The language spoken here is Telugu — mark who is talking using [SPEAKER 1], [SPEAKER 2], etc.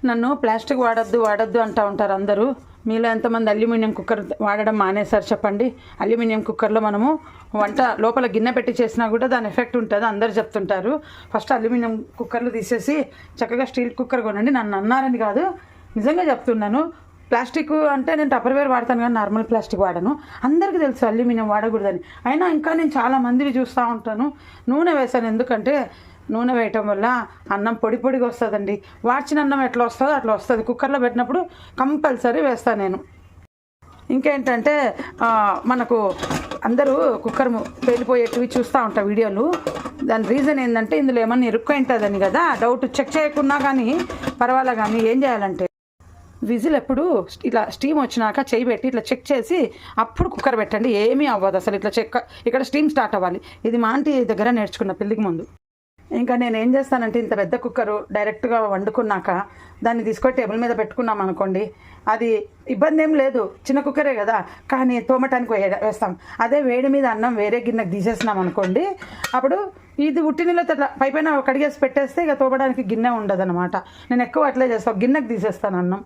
[SPEAKER 1] నన్ను ప్లాస్టిక్ వాడద్దు అంటూ ఉంటారు అందరూ. మీలో ఎంతమంది అల్యూమినియం కుక్కర్ వాడడం మానేశారు చెప్పండి. అల్యూమినియం కుక్కర్లో మనము వంట లోపల గిన్నె పెట్టి చేసినా కూడా దాని ఎఫెక్ట్ ఉంటుంది అందరు చెప్తుంటారు. ఫస్ట్ అల్యూమినియం కుక్కర్లు తీసేసి చక్కగా స్టీల్ కుక్కర్ కొనండి. నన్ను అన్నారని కాదు, నిజంగా చెప్తున్నాను. ప్లాస్టిక్ అంటే నేను టపర్వేర్ వాడతాను కానీ నార్మల్ ప్లాస్టిక్ వాడను. అందరికీ తెలుసు అల్యూమినియం వాడకూడదని. అయినా ఇంకా నేను చాలా మందిని చూస్తూ ఉంటాను. నూనె వేసాను, ఎందుకంటే నూనె వేయటం వల్ల అన్నం పొడిగా వస్తుందండి. వాడ్చిన అన్నం ఎట్లా వస్తుందో అట్లా వస్తుంది. కుక్కర్లో పెట్టినప్పుడు కంపల్సరీ వేస్తాను నేను. ఇంకేంటంటే మనకు అందరూ కుక్కర్ పేలిపోయేటివి చూస్తూ ఉంటారు వీడియోలు. దాని రీజన్ ఏంటంటే ఇందులో ఏమన్నా ఇరుక్కు ఉంటుందని కదా. డౌట్ చెక్ చేయకున్నా కానీ పర్వాలే. కానీ ఏం చేయాలంటే విజిల్ ఎప్పుడు ఇట్లా స్టీమ్ వచ్చినాక చేయి పెట్టి ఇట్లా చెక్ చేసి అప్పుడు కుక్కర్ పెట్టండి. ఏమీ అవ్వదు అసలు. ఇట్లా చెక్ ఇక్కడ స్టీమ్ స్టార్ట్ అవ్వాలి. ఇది మా ఆంటీ దగ్గర నేర్చుకున్న పెళ్ళికి ముందు. ఇంకా నేను ఏం చేస్తానంటే ఇంత పెద్ద కుక్కరు డైరెక్ట్గా వండుకున్నాక దాన్ని తీసుకొని టేబుల్ మీద పెట్టుకున్నాం అనుకోండి, అది ఇబ్బంది ఏం లేదు. చిన్న కుక్కరే కదా, కానీ తోమటానికి వేస్తాం. అదే వేడి మీద అన్నం వేరే గిన్నెకి తీసేసినాం అనుకోండి, అప్పుడు ఇది ఉట్టి నీళ్ళతో పైపైన కడిగేసి పెట్టేస్తే ఇక తోమడానికి గిన్నె ఉండదు అనమాట. నేను ఎక్కువ అట్లే చేస్తాను, గిన్నెకి తీసేస్తాను అన్నం.